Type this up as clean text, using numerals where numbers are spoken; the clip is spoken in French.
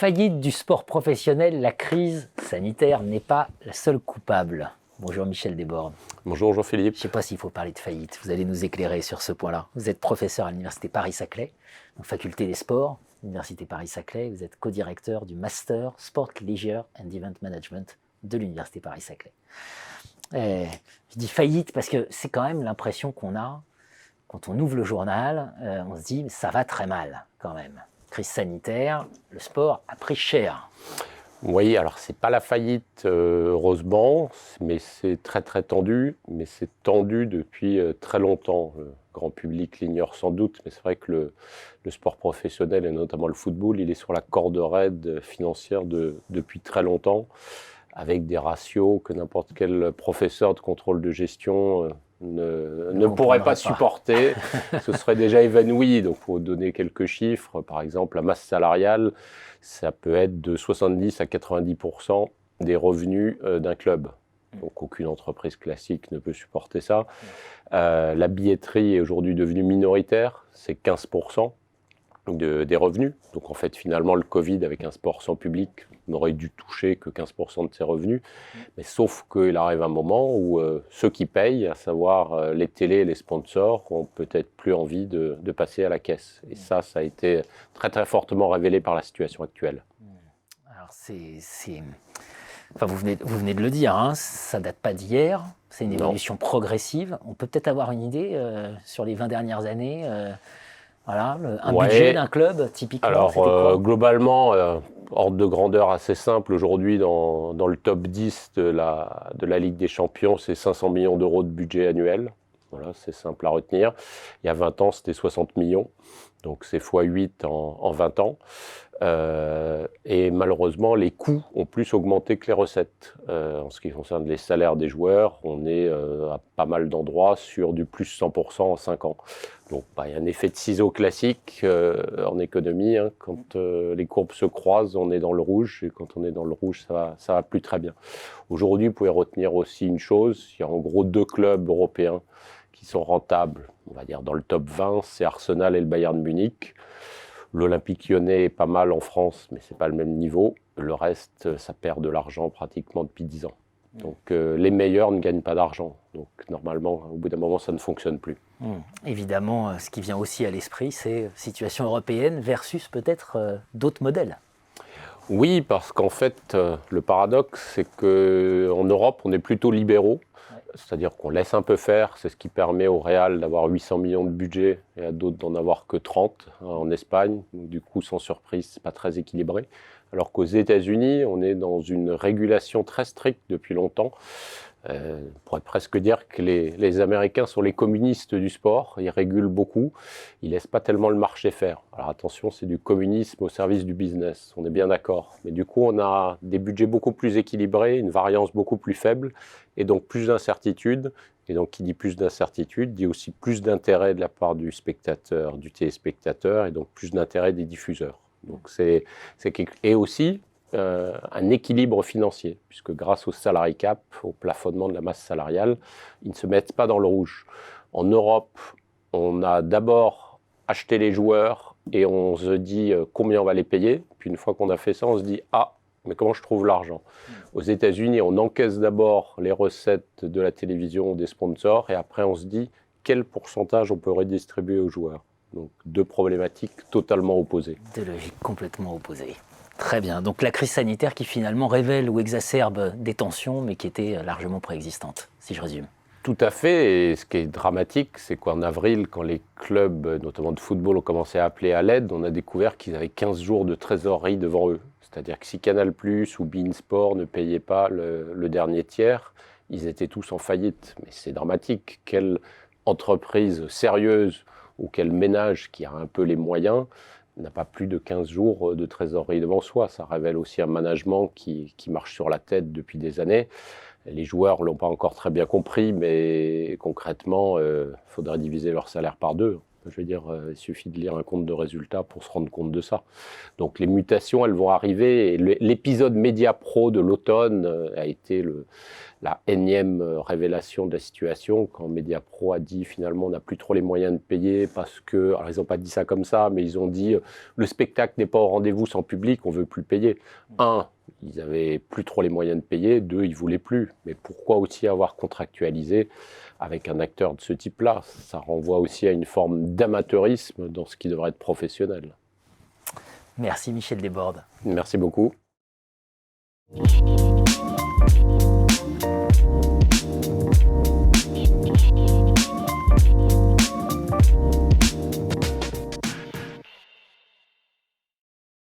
faillite du sport professionnel, la crise sanitaire n'est pas la seule coupable. Bonjour Michel Desbordes. Bonjour Jean-Philippe. Je ne sais pas s'il faut parler de faillite, vous allez nous éclairer sur ce point-là. Vous êtes professeur à l'Université Paris-Saclay, faculté des sports, Université Paris-Saclay. Vous êtes co-directeur du Master Sport, Leisure and Event Management de l'Université Paris-Saclay. Je dis faillite parce que c'est quand même l'impression qu'on a quand on ouvre le journal, on se dit ça va très mal quand même. Crise sanitaire, le sport a pris cher. Oui, alors c'est pas la faillite heureusement, mais c'est très très tendu, mais c'est tendu depuis très longtemps. Le grand public l'ignore sans doute, mais c'est vrai que le sport professionnel et notamment le football, il est sur la corde raide financière depuis très longtemps, avec des ratios que n'importe quel professeur de contrôle de gestion ne pourrait pas supporter. Ce serait déjà évanoui. Donc, pour donner quelques chiffres, par exemple, la masse salariale, ça peut être de 70 à 90% des revenus d'un club. Donc, aucune entreprise classique ne peut supporter ça. La billetterie est aujourd'hui devenue minoritaire, c'est 15% des revenus. Donc, en fait, finalement, le Covid, avec un sport sans public, n'aurait dû toucher que 15% de ses revenus. Mais sauf qu'il arrive un moment où ceux qui payent, à savoir les télés et les sponsors, ont peut-être plus envie de passer à la caisse. Et ça a été très très fortement révélé par la situation actuelle. Alors Enfin, vous venez de le dire, hein, ça ne date pas d'hier, c'est une évolution progressive. On peut peut-être avoir une idée sur les 20 dernières années voilà, budget d'un club, typiquement. Alors, globalement, ordre de grandeur assez simple. Aujourd'hui, dans le top 10 de la Ligue des Champions, c'est 500 millions d'euros de budget annuel. Voilà, c'est simple à retenir. Il y a 20 ans, c'était 60 millions. Donc, c'est x8 en 20 ans. Et malheureusement, les coûts ont plus augmenté que les recettes. En ce qui concerne les salaires des joueurs, on est à pas mal d'endroits sur du plus 100% en 5 ans. Donc, il y a un effet de ciseau classique en économie. Hein. Quand les courbes se croisent, on est dans le rouge. Et quand on est dans le rouge, ça va plus très bien. Aujourd'hui, vous pouvez retenir aussi une chose. Il y a en gros 2 clubs européens qui sont rentables. On va dire dans le top 20, c'est Arsenal et le Bayern Munich. L'Olympique Lyonnais est pas mal en France, mais ce n'est pas le même niveau. Le reste, ça perd de l'argent pratiquement depuis 10 ans. Donc les meilleurs ne gagnent pas d'argent. Donc normalement, au bout d'un moment, ça ne fonctionne plus. Évidemment, ce qui vient aussi à l'esprit, c'est situation européenne versus peut-être d'autres modèles. Oui, parce qu'en fait, le paradoxe, c'est qu'en Europe, on est plutôt libéraux. C'est-à-dire qu'on laisse un peu faire, c'est ce qui permet au Real d'avoir 800 millions de budget et à d'autres d'en avoir que 30 en Espagne. Donc, du coup, sans surprise, c'est pas très équilibré. Alors qu'aux États-Unis, on est dans une régulation très stricte depuis longtemps. On pourrait presque dire que les Américains sont les communistes du sport. Ils régulent beaucoup. Ils ne laissent pas tellement le marché faire. Alors attention, c'est du communisme au service du business. On est bien d'accord. Mais du coup, on a des budgets beaucoup plus équilibrés, une variance beaucoup plus faible et donc plus d'incertitude. Et donc, qui dit plus d'incertitude, dit aussi plus d'intérêt de la part du spectateur, du téléspectateur et donc plus d'intérêt des diffuseurs. Donc, et aussi un équilibre financier, puisque grâce au salary cap, au plafonnement de la masse salariale, ils ne se mettent pas dans le rouge. En Europe, on a d'abord acheté les joueurs et on se dit combien on va les payer. Puis une fois qu'on a fait ça, on se dit mais comment je trouve l'argent ? Aux États-Unis, on encaisse d'abord les recettes de la télévision, des sponsors, et après on se dit quel pourcentage on peut redistribuer aux joueurs. Donc 2 problématiques totalement opposées. 2 logiques complètement opposées. Très bien. Donc la crise sanitaire qui finalement révèle ou exacerbe des tensions, mais qui étaient largement préexistantes, si je résume. Tout à fait. Et ce qui est dramatique, c'est qu'en avril, quand les clubs, notamment de football, ont commencé à appeler à l'aide, on a découvert qu'ils avaient 15 jours de trésorerie devant eux. C'est-à-dire que si Canal+ ou beIN Sport ne payaient pas le dernier tiers, ils étaient tous en faillite. Mais c'est dramatique. Quelle entreprise sérieuse ou quel ménage qui a un peu les moyens n'a pas plus de 15 jours de trésorerie devant soi. Ça révèle aussi un management qui marche sur la tête depuis des années. Les joueurs ne l'ont pas encore très bien compris, mais concrètement, il faudrait diviser leur salaire par 2. Je veux dire, il suffit de lire un compte de résultats pour se rendre compte de ça. Donc les mutations, elles vont arriver. Et l'épisode Média Pro de l'automne a été la énième révélation de la situation, quand Média Pro a dit finalement on n'a plus trop les moyens de payer parce que, alors ils n'ont pas dit ça comme ça, mais ils ont dit le spectacle n'est pas au rendez-vous sans public, on ne veut plus payer. Un, ils n'avaient plus trop les moyens de payer. Deux, ils ne voulaient plus. Mais pourquoi aussi avoir contractualisé avec un acteur de ce type-là? Ça renvoie aussi à une forme d'amateurisme dans ce qui devrait être professionnel. Merci Michel Desbordes. Merci beaucoup.